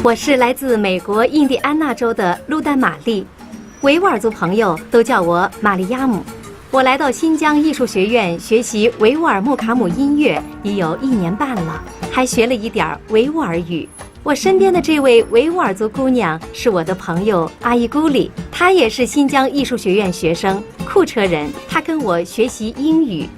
我是来自美国印第安纳州的路丹玛丽，维吾尔族朋友都叫我玛利亚姆。我来到新疆艺术学院学习维吾尔穆卡姆音乐已有1年半了，还学了一点维吾尔语。我身边的这位维吾尔族姑娘是我的朋友阿依古里，她也是新疆艺术学院学生，库车人。她跟我学习英语。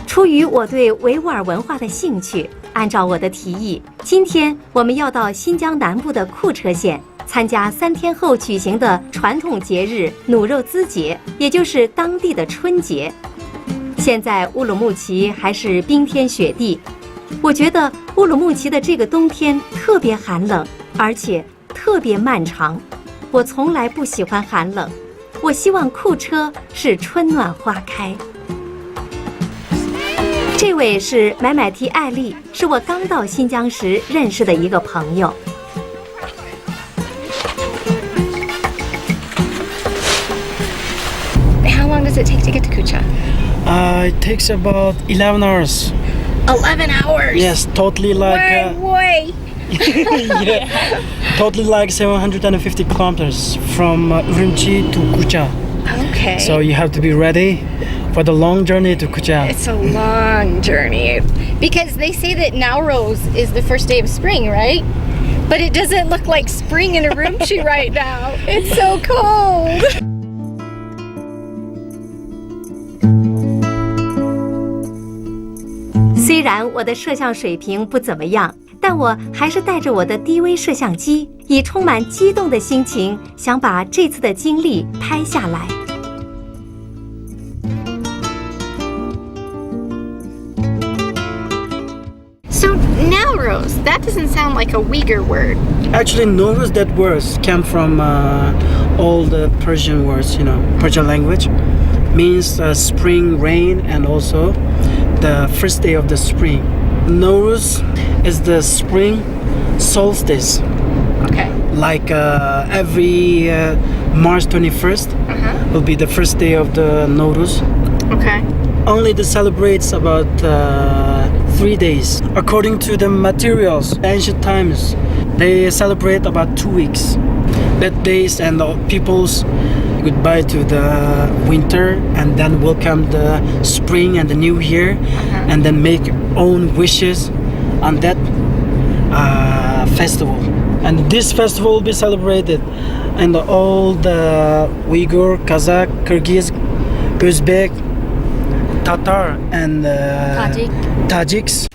出于我对维吾尔文化的兴趣，按照我的提议，今天我们要到新疆南部的库车县参加3天后举行的传统节日努肉孜节，也就是当地的春节。现在乌鲁木齐还是冰天雪地，我觉得乌鲁木齐的这个冬天特别寒冷，而且特别漫长。我从来不喜欢寒冷，我希望库车是春暖花开。这位是买买提艾丽，是我刚到新疆时认识的一个朋友。How long does it take to get to Kucha? It takes about 11 hours. 11 hours? Yes, totally like... Way. yeah, totally like 750 kilometers from Urumqi to Kucha. Okay. So you have to be ready for the long journey to Kucha. It's a long journey. Because they say that Nowruz is the first day of spring, right? But it doesn't look like spring in Urumqi right now. It's so cold. 虽然我的摄像水平不怎么样，但我还是带着我的低微摄像机，以充满激动的心情，想把这次的经历拍下来。So Nowruz, that doesn't sound like a Uyghur word. Actually, Nowruz, that words came from all the Persian words, Persian language. Means spring rain and also the first day of the spring. Nowruz is the spring solstice. Okay. Like every March 21st will be the first day of the Nowruz. Okay. Only it celebrates about 3 days. According to the materials, ancient times, they celebrate about 2 weeks. That days and the people's goodbye to the winter and then welcome the spring and the new year and then make own wishes on that festival. And this festival will be celebrated in all the Uyghur, Kazakh, Kyrgyz, Uzbek, Tatar and Tajiks.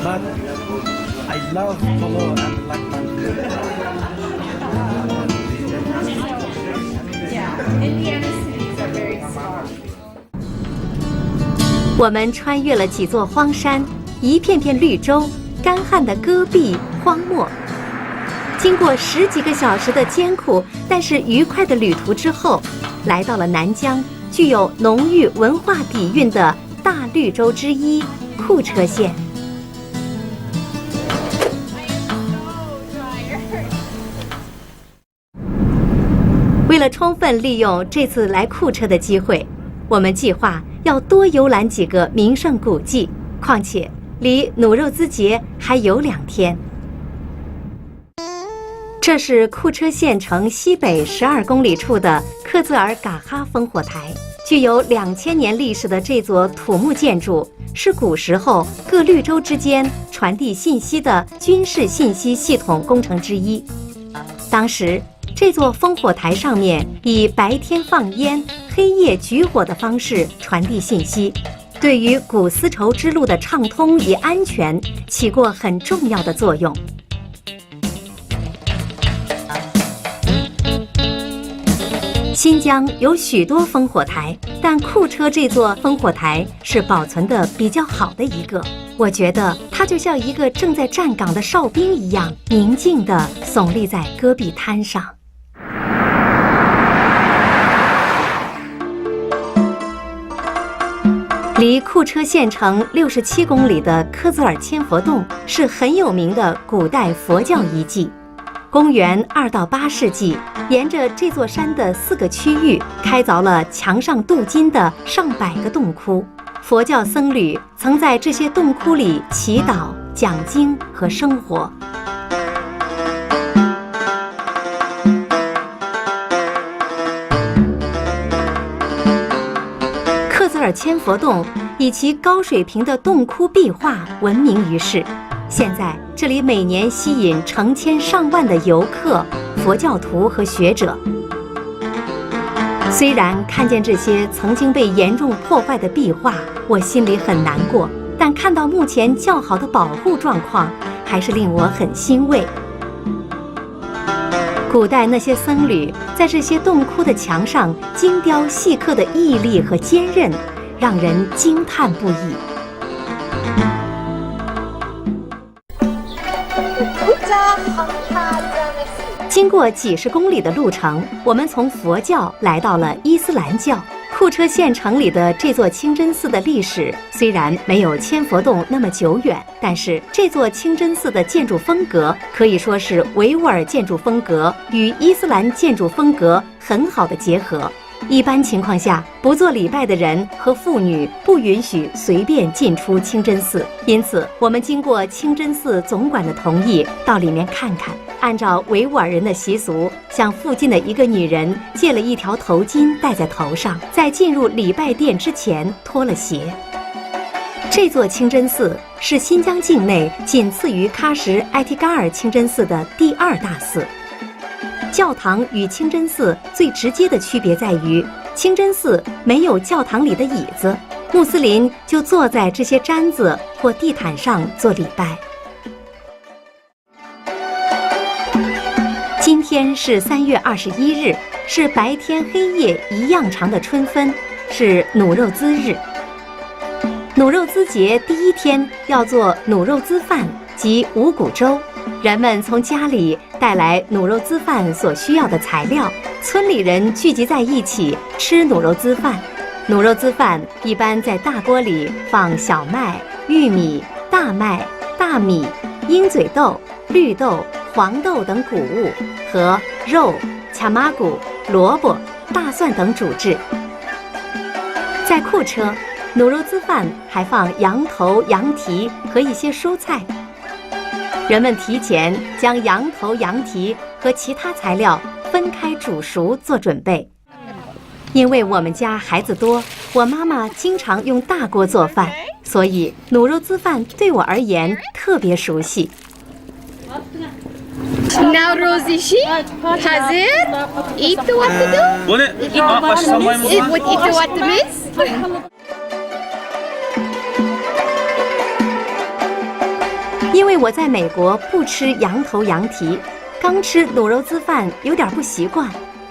But I love polo and like Indiana cities are very small. 我们穿越了几座荒山，一片片绿洲，干旱的戈壁荒漠。经过10几个小时的艰苦但是愉快的旅途之后，来到了南疆具有浓郁文化底蕴的大绿洲之一库车县。为了充分利用这次来库车的机会，我们计划要多游览几个名胜古迹，况且离努肉孜节还有2天。这是库车县城西北12公里处的克孜尔嘎哈烽火台，具有2000年历史的这座土木建筑，是古时候各绿洲之间传递信息的军事信息系统工程之一。当时，这座烽火台上面以白天放烟、黑夜举火的方式传递信息，对于古丝绸之路的畅通与安全起过很重要的作用。新疆有许多烽火台，但库车这座烽火台是保存的比较好的一个。我觉得它就像一个正在站岗的哨兵一样，宁静地耸立在戈壁滩上。离库车县城67公里的科兹尔千佛洞是很有名的古代佛教遗迹。公元2到8世纪，沿着这座山的4个区域开凿了墙上镀金的上百个洞窟。佛教僧侣曾在这些洞窟里祈祷、讲经和生活。克孜尔千佛洞以其高水平的洞窟壁画闻名于世。现在这里每年吸引成千上万的游客、佛教徒和学者。虽然看见这些曾经被严重破坏的壁画，我心里很难过，但看到目前较好的保护状况，还是令我很欣慰。古代那些僧侣在这些洞窟的墙上精雕细刻的毅力和坚韧，让人惊叹不已。经过几十公里的路程，我们从佛教来到了伊斯兰教。库车县城里的这座清真寺的历史虽然没有千佛洞那么久远，但是这座清真寺的建筑风格可以说是维吾尔建筑风格与伊斯兰建筑风格很好的结合。一般情况下，不做礼拜的人和妇女不允许随便进出清真寺，因此我们经过清真寺总管的同意，到里面看看。按照维吾尔人的习俗，向附近的一个女人借了一条头巾戴在头上，在进入礼拜殿之前脱了鞋。这座清真寺是新疆境内仅次于喀什艾提嘎尔清真寺的第2大寺。教堂与清真寺最直接的区别在于，清真寺没有教堂里的椅子，穆斯林就坐在这些毡子或地毯上做礼拜。今天是3月21日，是白天黑夜一样长的春分，是努肉孜日。努肉孜节第1天要做努肉孜饭及五谷粥，人们从家里带来努肉孜饭所需要的材料，村里人聚集在一起吃努肉孜饭。努肉孜饭一般在大锅里放小麦、玉米、大麦、大米、鹰嘴豆、绿豆、黄豆等谷物和肉、卡玛谷、萝卜、大蒜等主质。在库车，努肉孜饭还放羊头、羊蹄和一些蔬菜。人们提前将羊头、羊蹄和其他材料分开煮熟做准备。因为我们家孩子多，我妈妈经常用大锅做饭，所以努肉孜饭对我而言特别熟悉。Now Rosie, she has it. Eat what to do. Eat what to miss. 因为我在美国不吃羊头羊蹄，刚吃努肉孜饭有点不习惯，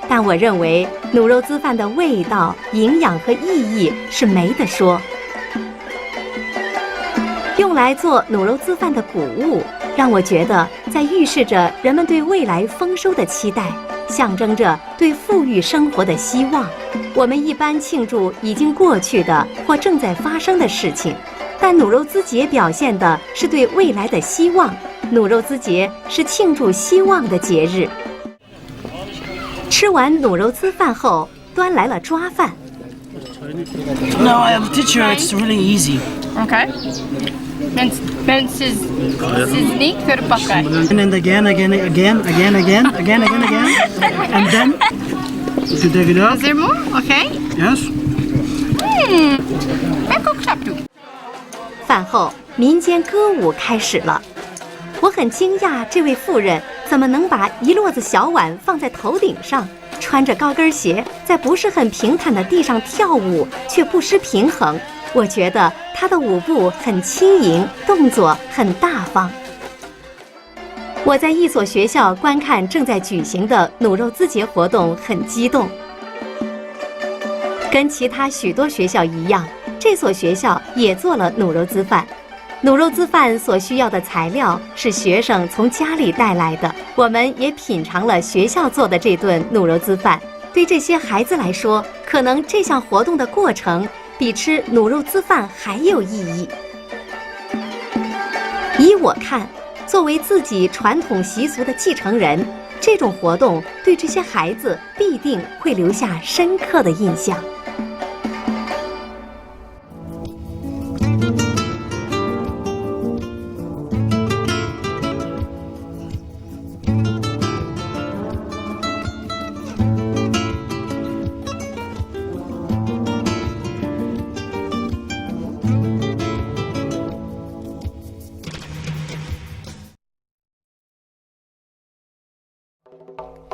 但我认为努肉孜饭的味道、营养和意义是没得说。用来做努肉孜饭的谷物，让我觉得在预示着人们对未来丰收的期待，象征着对富裕生活的希望。我们一般庆祝已经过去的或正在发生的事情，但努肉孜节表现的是对未来的希望。努肉孜节是庆祝希望的节日。吃完努肉孜饭后，端来了抓饭。No, I am a teacher. It's really easy. Okay. Men seasoning terpakai. And then again, and then you take it out. Is there more? Okay. Yes. Ekokshaptu. 饭后，民间歌舞开始了。我很惊讶，这位妇人怎么能把一摞子小碗放在头顶上，穿着高跟鞋，在不是很平坦的地上跳舞，却不失平衡。我觉得她的舞步很轻盈，动作很大方。我在一所学校观看正在举行的努肉孜节活动，很激动。跟其他许多学校一样，这所学校也做了努肉孜饭。努肉孜饭所需要的材料是学生从家里带来的，我们也品尝了学校做的这顿努肉孜饭。对这些孩子来说，可能这项活动的过程比吃卤肉滋饭还有意义。依我看，作为自己传统习俗的继承人，这种活动对这些孩子必定会留下深刻的印象。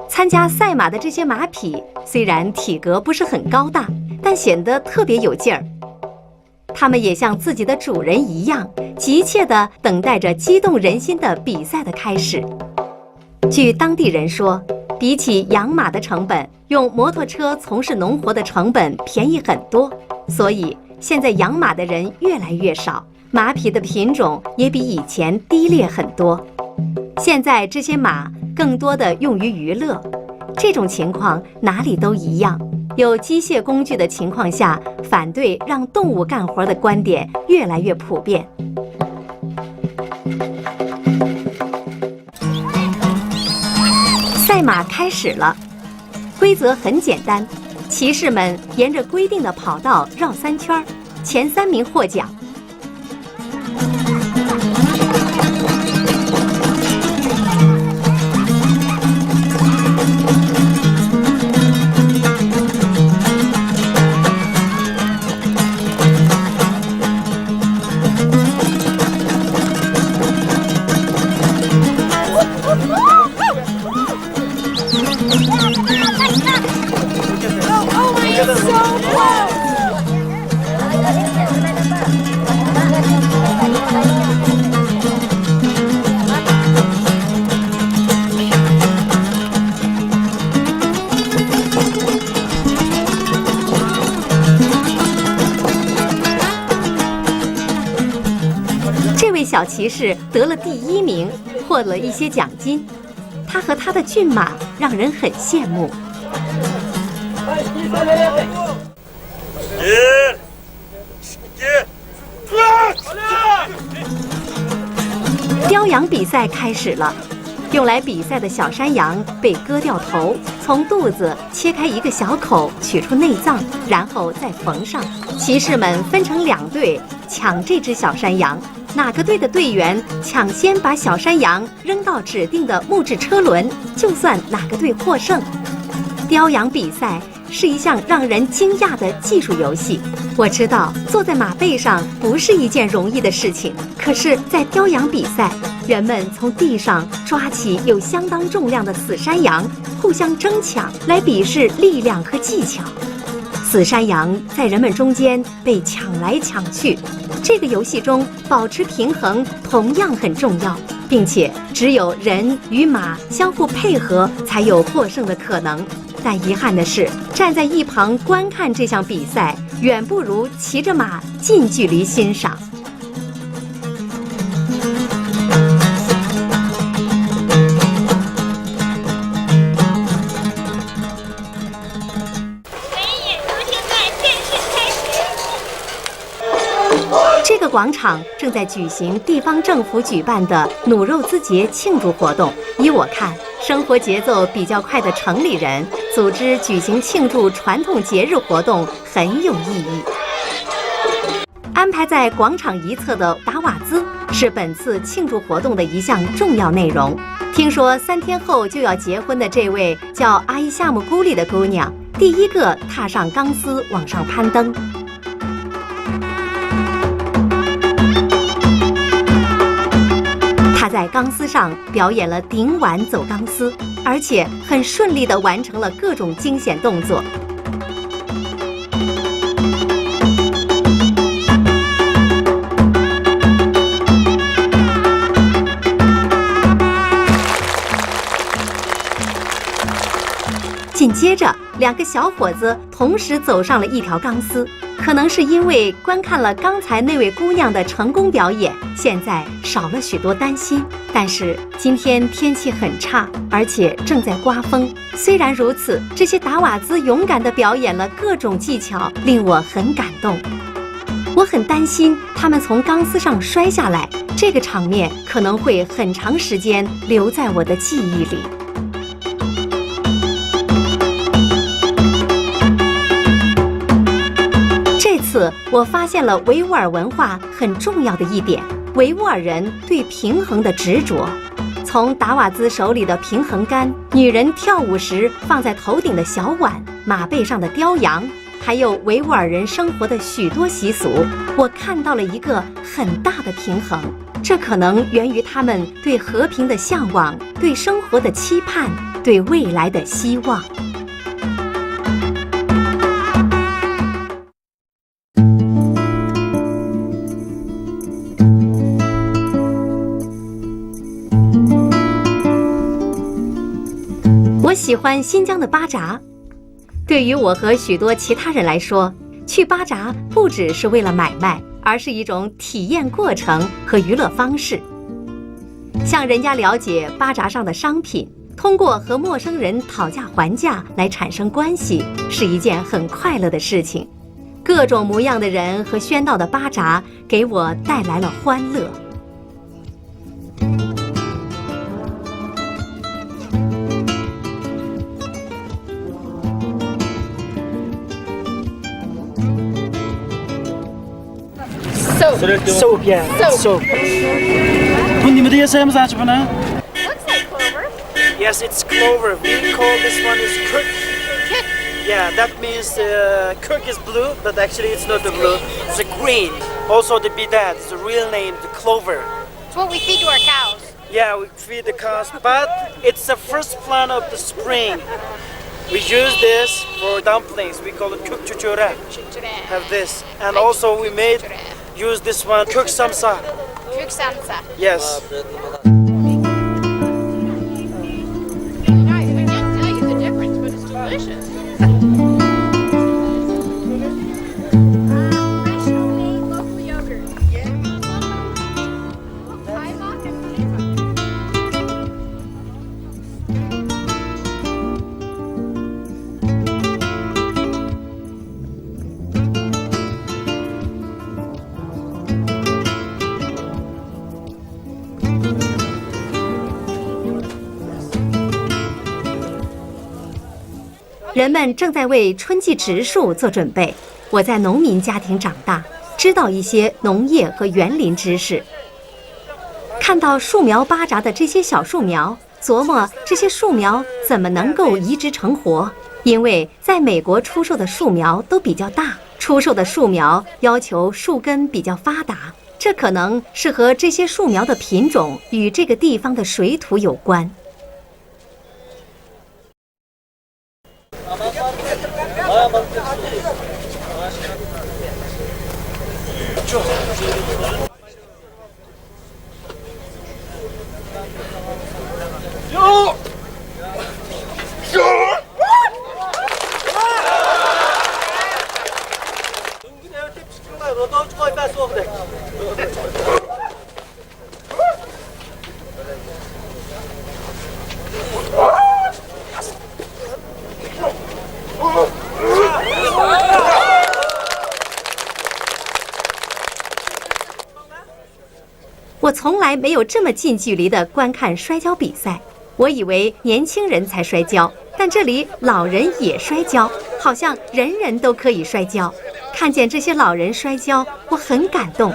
参加赛马的这些马匹虽然体格不是很高大，但显得特别有劲儿。它们也像自己的主人一样，急切地等待着激动人心的比赛的开始。据当地人说，比起养马的成本，用摩托车从事农活的成本便宜很多，所以现在养马的人越来越少，马匹的品种也比以前低劣很多。现在这些马更多的用于娱乐，这种情况哪里都一样。有机械工具的情况下，反对让动物干活的观点越来越普遍。赛马开始了，规则很简单，骑士们沿着规定的跑道绕3圈，前3名获奖。这位小骑士得了第1名，获了一些奖金。他和他的骏马让人很羡慕。雕羊比赛开始了，用来比赛的小山羊被割掉头，从肚子切开一个小口，取出内脏，然后再缝上。骑士们分成2队抢这只小山羊，哪个队的队员抢先把小山羊扔到指定的木质车轮，就算哪个队获胜。雕羊比赛是一项让人惊讶的技术游戏。我知道坐在马背上不是一件容易的事情，可是，在雕羊比赛，人们从地上抓起有相当重量的死山羊，互相争抢，来比试力量和技巧。死山羊在人们中间被抢来抢去，这个游戏中保持平衡同样很重要，并且只有人与马相互配合才有获胜的可能。但遗憾的是，站在一旁观看这项比赛，远不如骑着马近距离欣赏。这个广场正在举行地方政府举办的卤肉滋节庆祝活动。依我看，生活节奏比较快的城里人组织举行庆祝传统节日活动很有意义。安排在广场一侧的达瓦兹是本次庆祝活动的一项重要内容。听说3天后就要结婚的这位叫阿伊夏姆古里的姑娘，第1个踏上钢丝往上攀登。他在钢丝上表演了顶碗走钢丝，而且很顺利地完成了各种惊险动作。紧接着，2个小伙子同时走上了一条钢丝，可能是因为观看了刚才那位姑娘的成功表演，现在少了许多担心。但是今天天气很差，而且正在刮风。虽然如此，这些达瓦兹勇敢地表演了各种技巧，令我很感动。我很担心他们从钢丝上摔下来，这个场面可能会很长时间留在我的记忆里。这次我发现了维吾尔文化很重要的一点：维吾尔人对平衡的执着。从达瓦兹手里的平衡杆，女人跳舞时放在头顶的小碗，马背上的雕羊，还有维吾尔人生活的许多习俗，我看到了一个很大的平衡。这可能源于他们对和平的向往，对生活的期盼，对未来的希望。我喜欢新疆的巴扎。对于我和许多其他人来说，去巴扎不只是为了买卖，而是一种体验过程和娱乐方式。向人家了解巴扎上的商品，通过和陌生人讨价还价来产生关系，是一件很快乐的事情。各种模样的人和喧闹的巴扎给我带来了欢乐。Soap, yeah. Soap. Looks like clover. Yes, it's clover. We call this one is cook. Kit. Yeah, that means cook is blue, but actually it's not the blue. It's a green. Also the bidad is the real name, the clover. It's what we feed to our cows. Yeah, we feed the cows, but it's the first plant of the spring. We use this for dumplings. We call it cook chuchura. Have this, and also we use this one cook samsa. Cook samsa. Yes. Guys, I can't tell you the difference, but it's delicious. Freshly made local yogurt. Yeah. Heimat and flavor. 人们正在为春季植树做准备。我在农民家庭长大，知道一些农业和园林知识。看到树苗巴扎的这些小树苗，琢磨这些树苗怎么能够移植成活。因为在美国出售的树苗都比较大，出售的树苗要求树根比较发达，这可能是和这些树苗的品种与这个地方的水土有关。我从来没有这么近距离地观看摔跤比赛，我以为年轻人才摔跤，但这里老人也摔跤，好像人人都可以摔跤。看见这些老人摔跤，我很感动。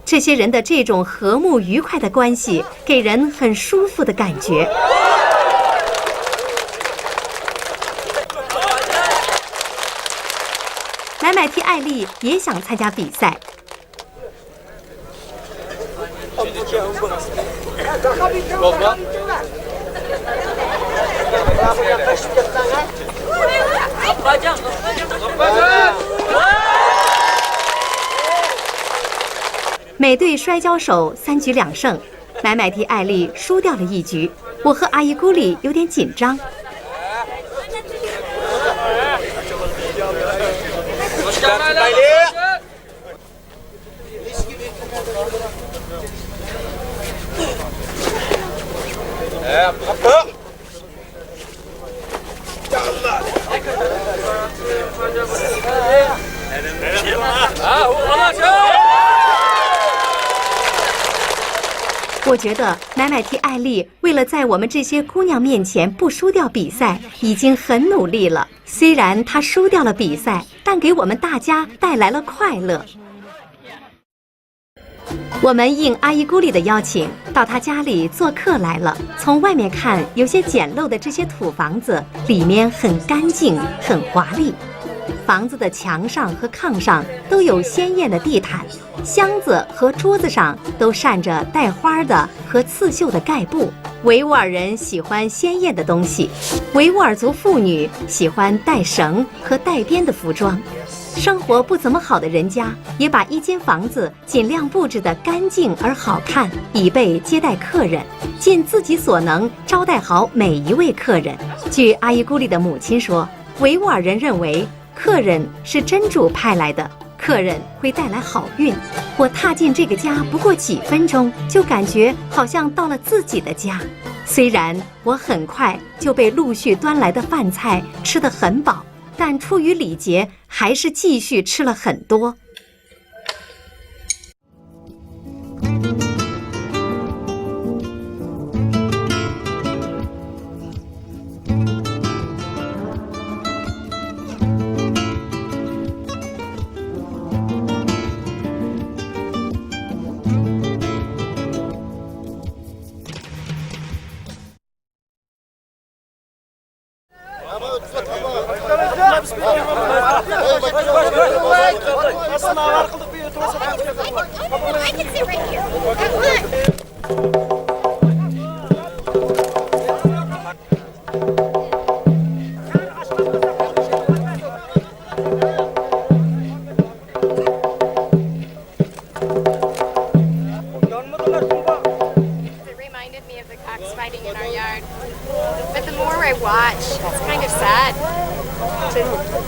这些人的这种和睦愉快的关系，给人很舒服的感觉。买买提艾丽也想参加比赛，美队摔跤手3局2胜，买买提艾丽输掉了1局。我和阿姨咕里有点紧张。我觉得买买提艾丽为了在我们这些姑娘面前不输掉比赛，已经很努力了。虽然她输掉了比赛，但给我们大家带来了快乐。我们应阿姨咕里的邀请，到她家里做客来了。从外面看，有些简陋的这些土房子，里面很干净，很华丽。房子的墙上和炕上都有鲜艳的地毯，箱子和桌子上都扇着带花的和刺绣的盖布。维吾尔人喜欢鲜艳的东西，维吾尔族妇女喜欢带绳和带边的服装。生活不怎么好的人家也把一间房子尽量布置得干净而好看，以备接待客人，尽自己所能招待好每一位客人。据阿依咕里的母亲说，维吾尔人认为客人是真主派来的，客人会带来好运。我踏进这个家不过几分钟，就感觉好像到了自己的家。虽然我很快就被陆续端来的饭菜吃得很饱，但出于礼节，还是继续吃了很多。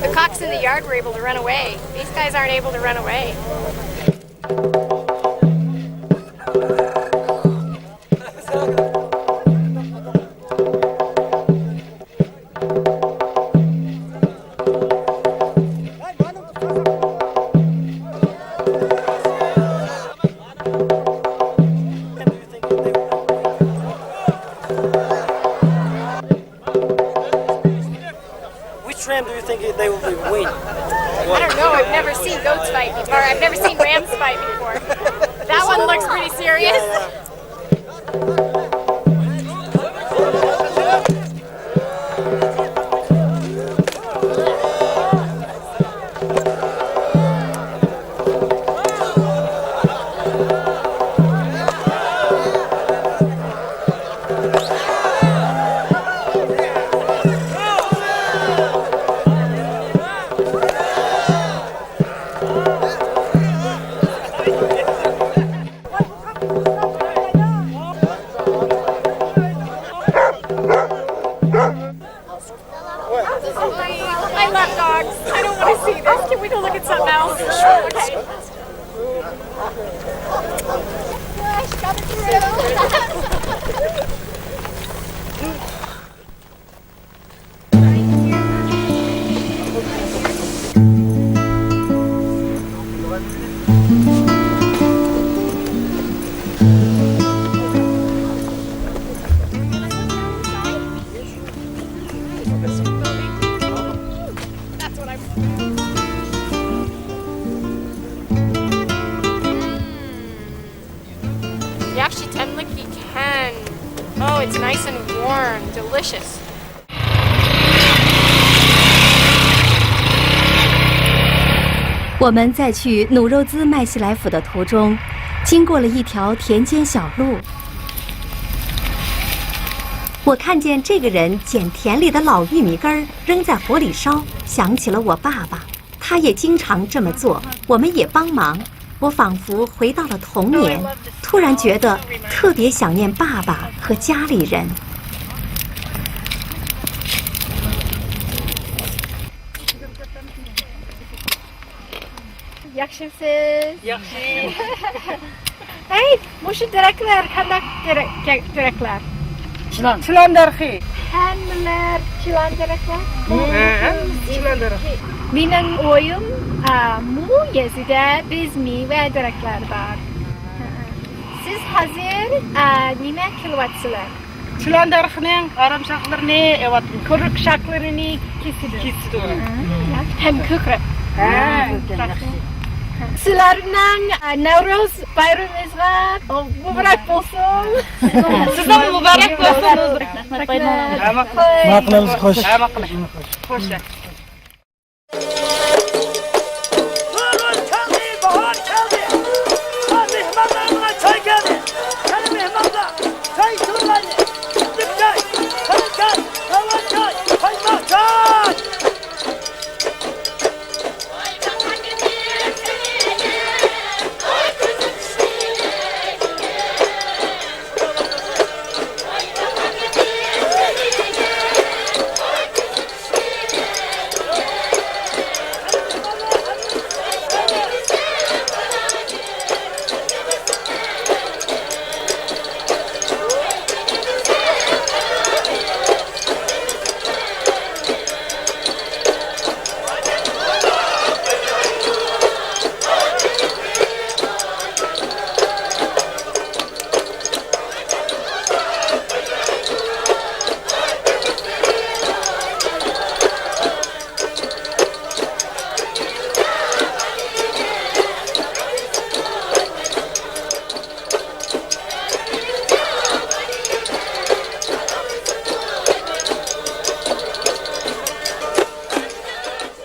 The cocks in the yard were able to run away. These guys aren't able to run away. Ram do you think they will win? I don't know. I've never seen goats fight before. I've never seen rams fight before. That one looks pretty serious. I love dogs. I don't want to see this. Can we go look at something else? Sure. Okay. Gosh, got through. yakshi temliki can. Oh, it's nice and warm, delicious. 我们在去努肉兹麦西来府的途中，经过了一条田间小路，我看见这个人捡田里的老玉米根儿扔在火里烧，想起了我爸爸，他也经常这么做，我们也帮忙。我仿佛回到了童年，突然觉得特别想念爸爸和家里人。Yaxshimsiz? Yaxshi. Hey, mushu teraklar qanday teraklar? Chilan darxi. Hammalar chilan teraklar. Chilan darxi. Mening o'yim mu yezida biz meva teraklar bor. Siz hozir nima qilyapsizlar? Chilan darxining aramshoqlarini evatdim. Quruq shoxlarini kesidi. Ham ko'krak. Sizlarning Navro'z bayramingizga muborak bo'lsin. Sizga muborak bo'lsin. Nima qilamiz? Xo'sh. Xo'sh.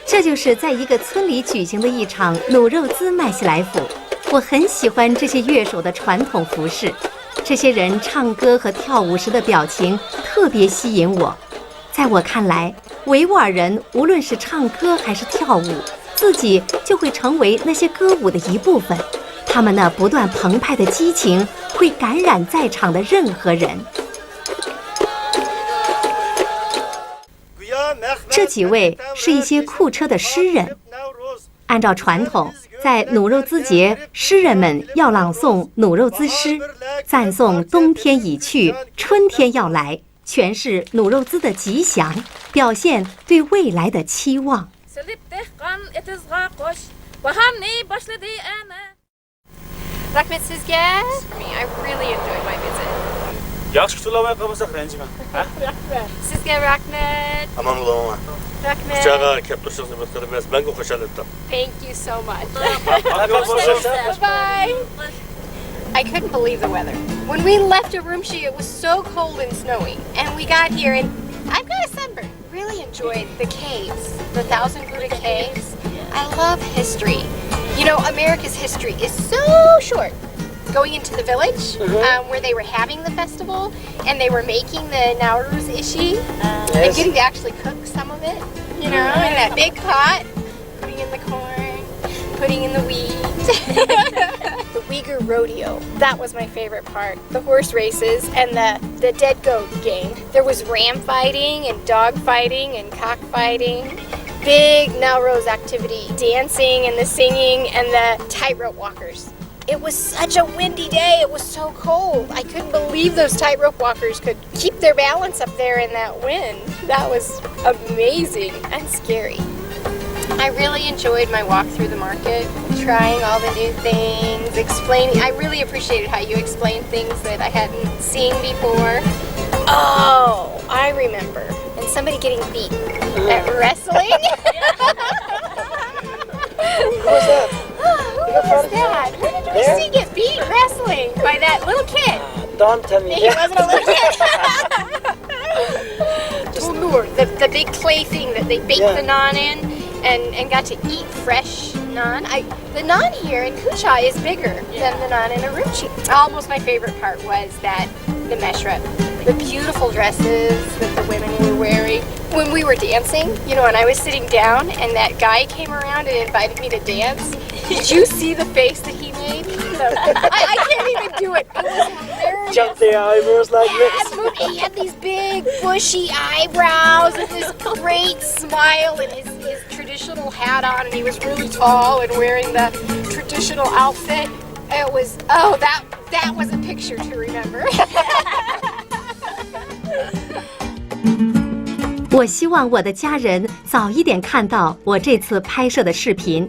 这就是在一个村里举行的一场卤肉滋麦西来府。我很喜欢这些乐手的传统服饰，这些人唱歌和跳舞时的表情特别吸引我。在我看来，维吾尔人无论是唱歌还是跳舞，自己就会成为那些歌舞的一部分。他们那不断澎湃的激情会感染在场的任何人。这几位是一些库车的诗人。按照传统，在努肉孜节，诗人们要朗诵努肉孜诗，赞颂冬天已去，春天要来，诠释努肉孜的吉祥，表现对未来的期望。Rahmet sizga. I really enjoyed my visit. Yaxshi kutulmay qolmasak ranjiman. Sizga rahmet. Aman bo'laman. Rahmet. Quchog'iga kelib turishingizga baxtiyor emas. Menga qo'shilibdi. Thank you so much. Bye. I couldn't believe the weather. When we left Urumqi, it was so cold and snowy, and we got here, and I've got a sunburn. Really enjoyed the caves, the Thousand Buddha caves. I love history. You know, America's history is so short. Going into the village where they were having the festival, and they were making the Nowruz ishi, and getting to actually cook some of it, you know, in that big pot, putting in the corn, putting in the wheat. The Uyghur rodeo, that was my favorite part. The horse races and the dead goat game. There was ram fighting and dog fighting and cock fighting. Big Nowruz activity, dancing and the singing and the tightrope walkers. It was such a windy day, it was so cold. I couldn't believe those tightrope walkers could keep their balance up there in that wind. That was amazing and scary. I really enjoyed my walk through the market, trying all the new things, explaining. I really appreciated how you explained things that I hadn't seen before. Oh, I remember. And somebody getting beat at wrestling. Who was that? Who was that? Who did we see get beat wrestling by that little kid? Don't tell me. He wasn't a little kid. Tulur, the big clay thing that they bake the naan in, and got to eat fresh naan. The naan here in Kucha is bigger than the naan in Urumqi. Almost my favorite part was that the meshrab, the beautiful dresses that the women were wearing. When we were dancing, you know, and I was sitting down and that guy came around and invited me to dance, did you see the face that he made? I can't even do it. It was hilarious. Jump their eyebrows like this. Yeah, he had these big bushy eyebrows and this great smile and his traditional hat on, and he was really tall and wearing the traditional outfit. It was, oh, that was a picture to remember. 我希望我的家人早一点看到我这次拍摄的视频，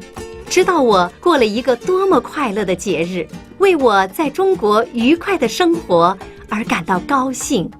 知道我过了一个多么快乐的节日，为我在中国愉快的生活而感到高兴。